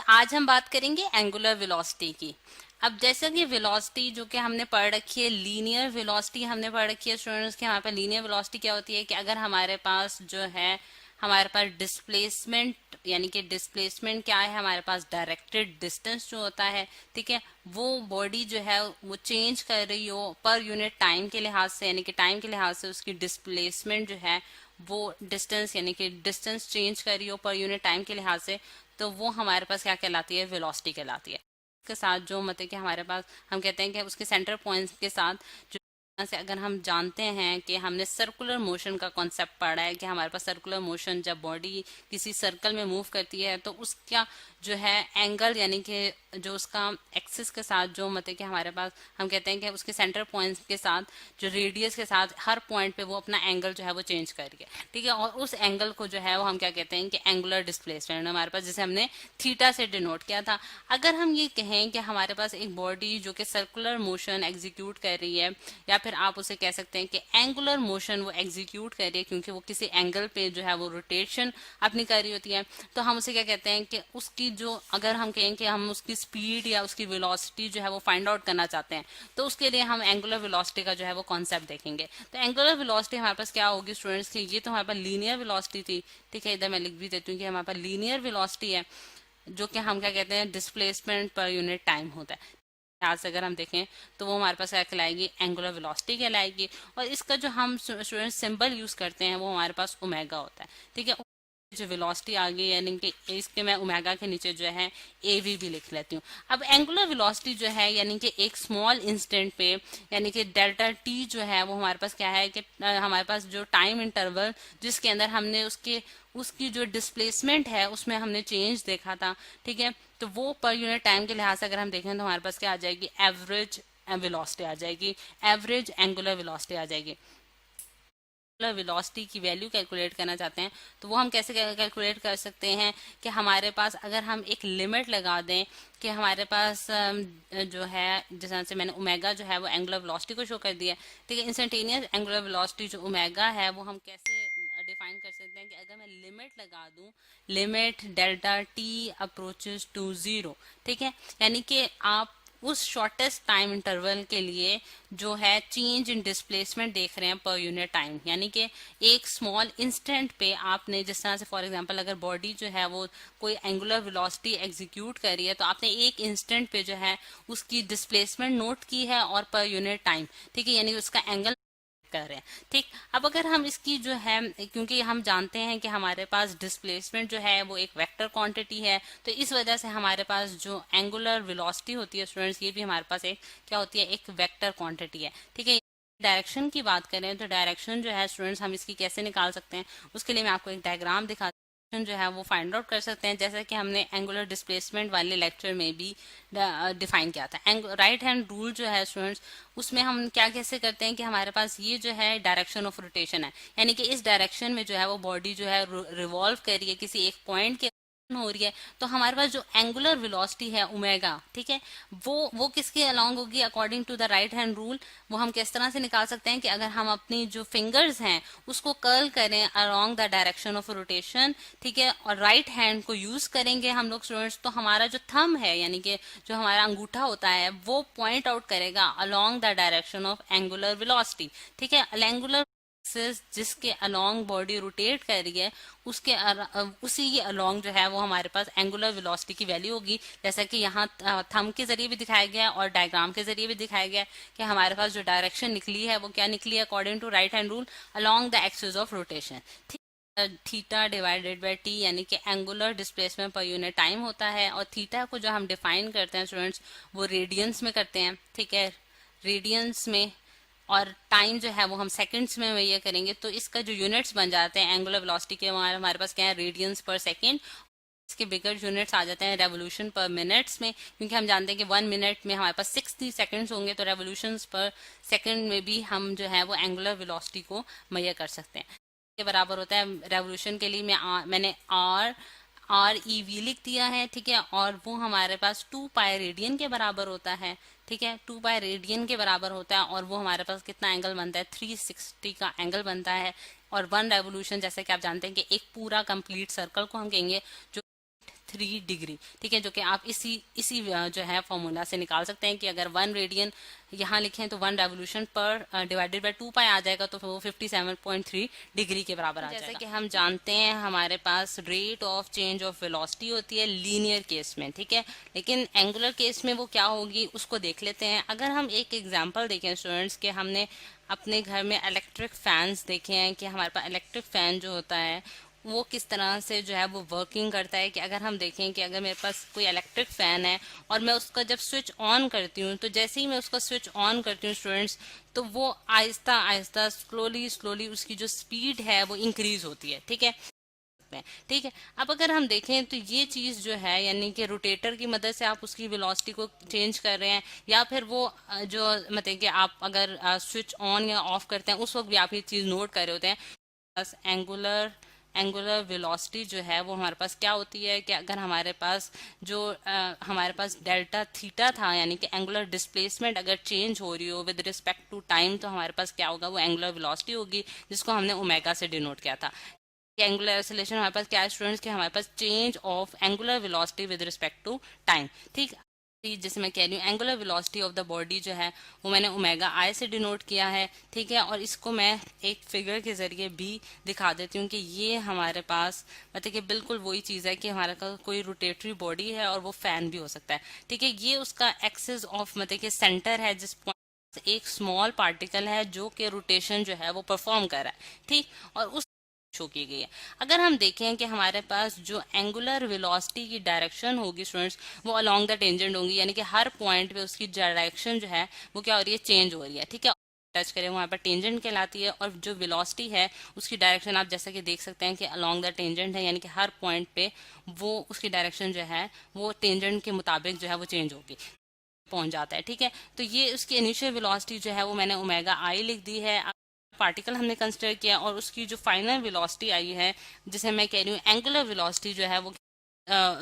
आज हम बात करेंगे एंगुलर वेलोसिटी की। अब जैसा कि वेलोसिटी जो कि हमने पढ़ रखी है, लीनियर वेलोसिटी हमने पढ़ रखी है स्टूडेंट्स के। हमारे पास लीनियर वेलोसिटी क्या होती है कि अगर हमारे पास जो है हमारे पास डिस्प्लेसमेंट, यानी कि डिस्प्लेसमेंट क्या है, हमारे पास डायरेक्टेड डिस्टेंस जो होता है, ठीक है, वो बॉडी जो है वो चेंज कर रही हो पर यूनिट टाइम के लिहाज से, यानी कि टाइम के लिहाज से उसकी डिस्प्लेसमेंट जो है वो डिस्टेंस, यानी कि डिस्टेंस चेंज कर रही हो पर यूनिट टाइम के लिहाज से, तो वो हमारे पास क्या कहलाती है, वेलोसिटी कहलाती है। के साथ जो मतलब कि हमारे पास हम कहते हैं कि उसके सेंटर पॉइंट्स के साथ जो से अगर हम जानते हैं कि हमने सर्कुलर मोशन का कॉन्सेप्ट पढ़ा है कि हमारे पास सर्कुलर मोशन जब बॉडी किसी सर्कल में मूव करती है तो उसका जो है एंगल, यानी कि जो उसका एक्सिस के साथ जो मतलब कि हमारे पास हम कहते हैं कि उसके सेंटर पॉइंट्स के साथ जो रेडियस के साथ हर पॉइंट पे वो अपना एंगल जो है वो चेंज कर रही है, ठीक है। और उस एंगल को जो है वो हम क्या कहते हैं कि एंगुलर डिस्प्लेसमेंट हमारे पास, जिसे हमने थीटा से डिनोट किया था। अगर हम ये कहें कि हमारे पास एक बॉडी जो कि सर्कुलर मोशन एग्जीक्यूट कर रही है, या फिर आप उसे कह सकते हैं कि एंगुलर मोशन वो एग्जीक्यूट कर रही है क्योंकि वो किसी एंगल पे जो है वो रोटेशन अपनी कर रही होती है, तो हम उसे क्या कहते हैं कि उसकी जो, अगर हम कहें कि हम उसकी स्पीड या उसकी वेलोसिटी जो है वो फाइंड आउट करना चाहते हैं, तो उसके लिए हम एंगुलर वेलोसिटी का जो है वो कॉन्सेप्ट देखेंगे। तो एंगुलर वेलोसिटी हमारे पास क्या होगी स्टूडेंट्स की, ये तो हमारे पास लीनियर वेलोसिटी थी, ठीक है, इधर मैं लिख भी देती हूँ कि हमारे पास लीनियर वेलोसिटी है जो कि हम क्या कहते हैं डिस्प्लेसमेंट पर यूनिट टाइम होता है। आज अगर हम देखें तो वो हमारे पास क्या कहलाएगी, एंगुलर वेलोसिटी कहलाएगी। और इसका जो हम स्टूडेंट सिंबल यूज करते हैं वो हमारे पास ओमेगा होता है, ठीक है। जो वेलोसिटी आ गई, यानी कि इसके मैं ओमेगा के नीचे जो है एवी भी लिख लेती हूँ। अब एंगुलर वेलोसिटी जो है, यानी कि एक स्मॉल इंस्टेंट पे, यानी कि डेल्टा टी जो है वो हमारे पास क्या है कि हमारे पास जो टाइम इंटरवल जिसके अंदर हमने उसकी जो डिस्प्लेसमेंट है उसमें हमने चेंज देखा था, ठीक है, तो वो पर यूनिट टाइम के लिहाज से अगर हम देखें तो हमारे पास क्या आ जाएगी, एवरेज वेलोसिटी आ जाएगी, एवरेज एंगुलर वेलोसिटी आ जाएगी। वेलोसिटी की वैल्यू कैलकुलेट करना चाहते हैं तो वो हम कैसे कैलकुलेट कर सकते हैं कि हमारे पास अगर हम एक लिमिट लगा दें कि हमारे पास जो है, जैसे से मैंने ओमेगा जो है वो एंगुलर वेलोसिटी को शो कर दिया, ठीक है। इंस्टेंटेनियस एंगुलर वेलोसिटी जो ओमेगा है वो हम कैसे डिफाइन कर सकते हैं कि अगर मैं लिमिट लगा दूं, limit delta T approaches to zero, ठीक है, यानी कि आप उस शॉर्टेस्ट टाइम इंटरवल के लिए जो है चेंज इन डिस्प्लेसमेंट देख रहे हैं पर यूनिट टाइम, यानी कि एक स्मॉल इंस्टेंट पे आपने, जिस तरह से फॉर एग्जांपल अगर बॉडी जो है वो कोई एंगुलर वेलोसिटी एग्जीक्यूट कर रही है तो आपने एक इंस्टेंट पे जो है उसकी डिस्प्लेसमेंट नोट की है और पर यूनिट टाइम, ठीक है, यानी उसका एंगल कर रहे हैं, ठीक। अब अगर हम इसकी जो है, क्योंकि हम जानते हैं कि हमारे पास डिस्प्लेसमेंट जो है वो एक वेक्टर क्वांटिटी है, तो इस वजह से हमारे पास जो एंगुलर वेलोसिटी होती है स्टूडेंट्स, ये भी हमारे पास एक क्या होती है, एक वेक्टर क्वांटिटी है, ठीक है। डायरेक्शन की बात करें तो डायरेक्शन जो है स्टूडेंट्स हम इसकी कैसे निकाल सकते हैं, उसके लिए मैं आपको एक डायग्राम दिखा जो है वो फाइंड आउट कर सकते हैं, जैसा कि हमने एंगुलर डिस्प्लेसमेंट वाले लेक्चर में भी डिफाइन किया था। राइट हैंड रूल जो है स्टूडेंट्स, उसमें हम क्या कैसे करते हैं कि हमारे पास ये जो है डायरेक्शन ऑफ रोटेशन है, यानी कि इस डायरेक्शन में जो है वो बॉडी जो है रिवॉल्व कर रही है किसी एक पॉइंट के हो रही है, तो हमारे पास जो एंगुलर वेलोसिटी है ओमेगा, ठीक है, वो किसके अलोंग होगी, according to the right hand rule. वो हम किस तरह से निकाल सकते हैं कि अगर हम अपनी जो फिंगर्स हैं उसको कर्ल करें along the direction of rotation, ठीक है, और राइट हैंड को यूज करेंगे हम लोग स्टूडेंट्स, तो हमारा जो थंब है, यानी कि जो हमारा अंगूठा होता है वो पॉइंट आउट करेगा along the direction of angular velocity, ठीक है। एंगुलर जिसके अलोंग बॉडी रोटेट कर रही है उसके उसी के अलोंग जो है वो हमारे पास एंगुलर वेलोसिटी की वैल्यू होगी, जैसा कि यहाँ थंब के जरिए भी दिखाया गया और डायग्राम के जरिए भी दिखाया गया कि हमारे पास जो डायरेक्शन निकली है वो क्या निकली है, according to right hand rule along the axis of rotation, theta divided by t, यानी कि angular displacement per unit time होता है। और थीटा को जो हम डिफाइन करते हैं स्टूडेंट्स वो रेडियंस में करते हैं, ठीक है, रेडियंस में, और टाइम जो है वो हम सेकंड्स में ये करेंगे, तो इसका जो यूनिट्स बन जाते हैं एंगुलर वेलोसिटी के, हमारे पास क्या है, रेडियंस पर सेकेंड। इसके बिगर यूनिट्स आ जाते हैं रेवोल्यूशन पर मिनट्स में, क्योंकि हम जानते हैं कि 1 मिनट में हमारे पास 60 सेकंड्स होंगे, तो रेवोल्यूशंस पर सेकंड में भी हम जो है वो एंगुलर वेलोसिटी को मेजर कर सकते हैं। के बराबर होता है, रेवोल्यूशन के लिए मैंने ReV लिख दिया है, ठीक है, और वो हमारे पास 2 पाई रेडियन के बराबर होता है, ठीक है, 2 पाई रेडियन के बराबर होता है, और वो हमारे पास कितना एंगल बनता है, 360 का एंगल बनता है। और 1 रेवोल्यूशन, जैसे कि आप जानते हैं कि एक पूरा कंप्लीट सर्कल को हम कहेंगे जो 3 डिग्री, ठीक है, जो कि आप इसी इसी जो है फॉर्मूला से निकाल सकते हैं कि अगर 1 रेडियन यहाँ लिखें तो 1 रेवोल्यूशन पर डिवाइडेड बाय 2 पाई आ जाएगा, तो वो 57.3 डिग्री के बराबर आ जाएगा। जैसे कि हम जानते हैं हमारे पास rate of change of velocity होती है लीनियर केस में, ठीक है, लेकिन एंगुलर केस में वो क्या होगी उसको देख लेते हैं। अगर हम एक एग्जाम्पल देखें स्टूडेंट्स के, हमने अपने घर में इलेक्ट्रिक फैंस देखे हैं कि हमारे पास इलेक्ट्रिक फैन जो होता है वो किस तरह से जो है वो वर्किंग करता है। कि अगर हम देखें कि अगर मेरे पास कोई इलेक्ट्रिक फैन है और मैं उसका जब स्विच ऑन करती हूँ, तो जैसे ही मैं उसका स्विच ऑन करती हूँ स्टूडेंट्स, तो वो आहिस्ता आहिस्ता स्लोली स्लोली उसकी जो स्पीड है वो इंक्रीज होती है, ठीक है। ठीक है, अब अगर हम देखें तो ये चीज जो है यानी कि रोटेटर की मदद से आप उसकी वेलोसिटी को चेंज कर रहे हैं, या फिर वो जो मतलब कि आप अगर स्विच ऑन या ऑफ करते हैं उस वक्त भी आप ये चीज नोट कर रहे होते हैं। बस एंगुलर वेलोसिटी जो है वो हमारे पास क्या होती है कि अगर हमारे पास जो हमारे पास डेल्टा थीटा था यानी कि एंगुलर डिस्प्लेसमेंट अगर चेंज हो रही हो विद रिस्पेक्ट टू टाइम, तो हमारे पास क्या होगा, वो एंगुलर वेलोसिटी होगी, जिसको हमने ओमेगा से डिनोट किया था। एंगुलर एक्सेलरेशन हमारे पास क्या है स्टूडेंट्स के हमारे पास change of angular velocity with respect to time, ठीक। जैसे मैं कह रही हूँ angular velocity of the body जो है वो मैंने ओमेगा आई से डिनोट किया है, ठीक है, और इसको मैं एक फिगर के जरिए भी दिखा देती हूँ कि ये हमारे पास मतलब कि बिल्कुल वही चीज है कि हमारे पास कोई रोटेटरी बॉडी है और वो फैन भी हो सकता है, ठीक है। ये उसका एक्सिस ऑफ मतलब कि सेंटर है जिस पॉइंट एक स्मॉल पार्टिकल है जो कि रोटेशन जो है वो परफॉर्म कर रहा है, ठीक, और उस शो की गई है। अगर हम देखें कि हमारे पास जो एंगुलर वेलोसिटी की डायरेक्शन होगी स्टूडेंट्स वो अलोंग द टेंजेंट होगी, यानी कि हर पॉइंट पे उसकी डायरेक्शन जो है वो क्या हो रही है, चेंज हो रही है, ठीक है। टच करें वहां पर टेंजेंट कहलाती है, और जो वेलोसिटी है उसकी डायरेक्शन आप जैसा कि देख सकते हैं कि अलोंग द टेंजेंट है, यानी कि हर पॉइंट पे वो उसकी डायरेक्शन जो है वो टेंजेंट के मुताबिक जो है वो चेंज होगी, पहुंच जाता है, ठीक है। तो ये उसकी इनिशियल वेलोसिटी जो है वो मैंने ओमेगा आई लिख दी है। पार्टिकल हमने कंसिडर किया और उसकी जो फाइनल वेलोसिटी आई है जिसे मैं कह रही हूँ एंगुलर वेलोसिटी जो है वो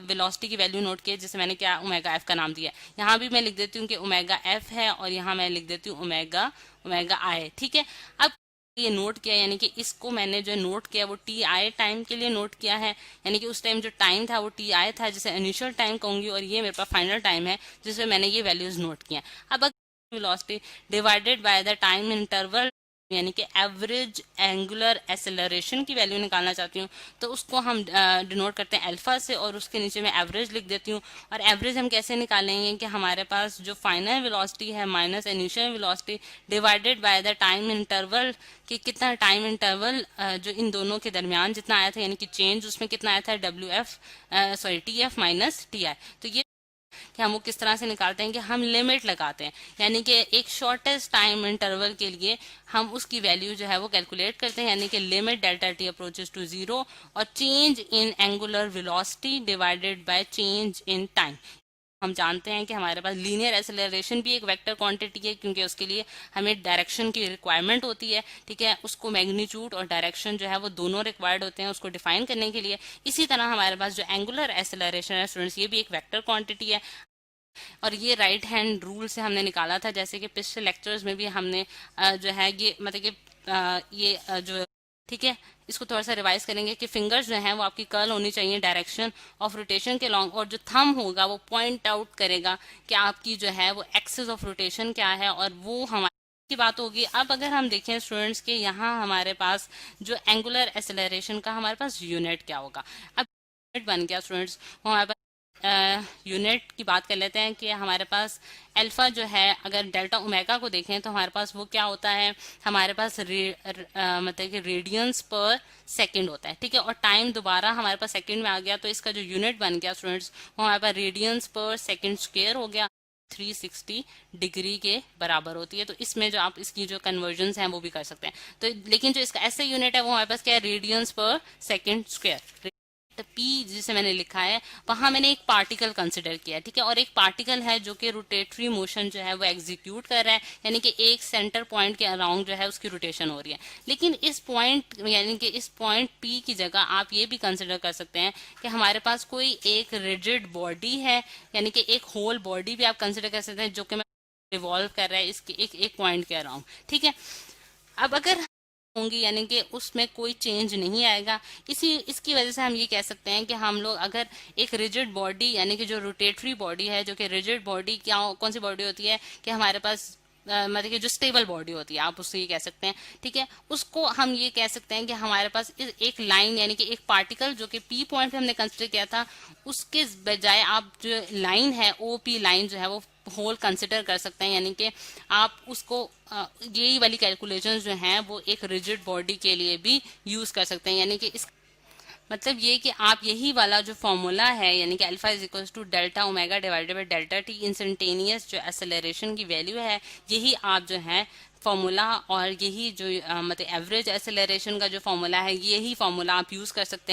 वेलोसिटी की वैल्यू नोट किया, जिसे मैंने क्या ओमेगा एफ का नाम दिया। यहाँ भी मैं लिख देती हूँ कि ओमेगा एफ है और यहाँ मैं लिख देती हूँ ओमेगा ओमेगा आई, ठीक है। अब ये नोट किया यानी कि इसको मैंने जो नोट किया वो टी आई टाइम के लिए नोट किया है, यानी कि उस टाइम जो टाइम था वो टी आई था जिसे इनिशियल टाइम कहूंगी, और ये मेरे पास फाइनल टाइम है जिसमें मैंने ये वैल्यूज नोट किया। अब velocity divided by the time interval यानी कि एवरेज एंगुलर एक्सेलरेशन की वैल्यू निकालना चाहती हूँ, तो उसको हम डिनोट करते हैं अल्फा से और उसके नीचे मैं एवरेज लिख देती हूँ। और एवरेज हम कैसे निकालेंगे कि हमारे पास जो फाइनल वेलोसिटी है minus initial velocity divided by the time interval, कि कितना टाइम इंटरवल जो इन दोनों के दरमियान जितना आया था, यानी कि चेंज उसमें कितना आया था, W F sorry T F minus T I. तो ये कि हम वो किस तरह से निकालते हैं कि हम लिमिट लगाते हैं, यानी कि एक शॉर्टेस्ट टाइम इंटरवल के लिए हम उसकी वैल्यू जो है वो कैलकुलेट करते हैं, यानी कि limit delta T approaches to zero और change in angular velocity divided by change in time. हम जानते हैं कि हमारे पास लीनियर एक्सेलरेशन भी एक वेक्टर क्वांटिटी है, क्योंकि उसके लिए हमें डायरेक्शन की रिक्वायरमेंट होती है, ठीक है। उसको मैग्नीट्यूड और डायरेक्शन जो है वो दोनों रिक्वायर्ड होते हैं उसको डिफाइन करने के लिए। इसी तरह हमारे पास जो एंगुलर एक्सेलरेशन है स्टूडेंट्स ये भी एक वेक्टर क्वांटिटी है, और ये राइट हैंड रूल से हमने निकाला था, जैसे कि पिछले लेक्चर्स में भी हमने जो है ये मतलब कि जो ठीक है इसको थोड़ा सा रिवाइज करेंगे कि फिंगर्स जो हैं वो आपकी कर्ल होनी चाहिए डायरेक्शन ऑफ रोटेशन के लॉन्ग, और जो थंब होगा वो पॉइंट आउट करेगा कि आपकी जो है वो एक्सिस ऑफ रोटेशन क्या है, और वो हमारी की बात होगी। अब अगर हम देखें स्टूडेंट्स के यहाँ हमारे पास जो एंगुलर एक्सेलरेशन का हमारे पास यूनिट क्या होगा। अब यूनिट बन गया स्टूडेंट्स, वो हमारे पास यूनिट की बात कर लेते हैं कि हमारे पास अल्फा जो है अगर डेल्टा ओमेगा को देखें तो हमारे पास वो क्या होता है, हमारे पास मतलब कि रेडियंस पर सेकंड होता है, ठीक है। और टाइम दोबारा हमारे पास सेकंड में आ गया, तो इसका जो यूनिट बन गया स्टूडेंट्स वो हमारे पास रेडियंस पर सेकंड स्क्वायर हो गया, 360 डिग्री के बराबर होती है। तो इसमें जो आप इसकी जो कन्वर्जन हैं वो भी कर सकते हैं। तो लेकिन जो इसका ऐसे यूनिट है वो हमारे पास क्या है, रेडियंस पर सेकंड स्क्वायर। पी जिसे मैंने लिखा है वहां मैंने एक पार्टिकल कंसिडर किया, ठीक है, और एक पार्टिकल है जो कि रोटेटरी मोशन जो है वो एग्जीक्यूट कर रहा है, यानी कि एक सेंटर पॉइंट के अराउंड जो है उसकी रोटेशन हो रही है। लेकिन इस पॉइंट यानी कि इस पॉइंट पी की जगह आप ये भी कंसिडर कर सकते हैं कि हमारे पास कोई एक रिजिड बॉडी है, यानी कि एक होल बॉडी भी आप कंसिडर कर सकते हैं जो कि रिवॉल्व कर रहा है इसके एक पॉइंट के अराउंड, ठीक है। अब अगर होंगी, यानी कि उसमें कोई चेंज नहीं आएगा। इसकी वजह से हम ये कह सकते हैं कि हम लोग अगर एक रिजिड बॉडी, यानी कि जो रोटेटरी बॉडी है, जो कि रिजिड बॉडी क्या कौन सी बॉडी होती है कि हमारे पास मतलब कि जो स्टेबल बॉडी होती है, आप उससे ये कह सकते हैं, ठीक है, उसको हम ये कह सकते हैं कि हमारे पास एक लाइन, यानी कि एक पार्टिकल जो कि पी पॉइंट पे हमने कंसिडर किया था, उसके बजाय आप जो लाइन है ओ पी लाइन जो है वो होल कंसिडर कर सकते हैं। यानी कि आप उसको यही वाली कैलकुलेशंस जो हैं वो एक रिजिड बॉडी के लिए भी यूज कर सकते हैं। यानी कि इस मतलब ये कि आप यही वाला जो फॉर्मूला है, यानी कि alpha is equal to delta omega divided by delta t instantaneous जो एक्सेलरेशन की वैल्यू है, यही आप जो है फॉर्मूला, और यही जो मतलब एवरेज एक्सेलरेशन का जो फॉर्मूला है, यही फॉर्मूला आप यूज कर सकते हैं।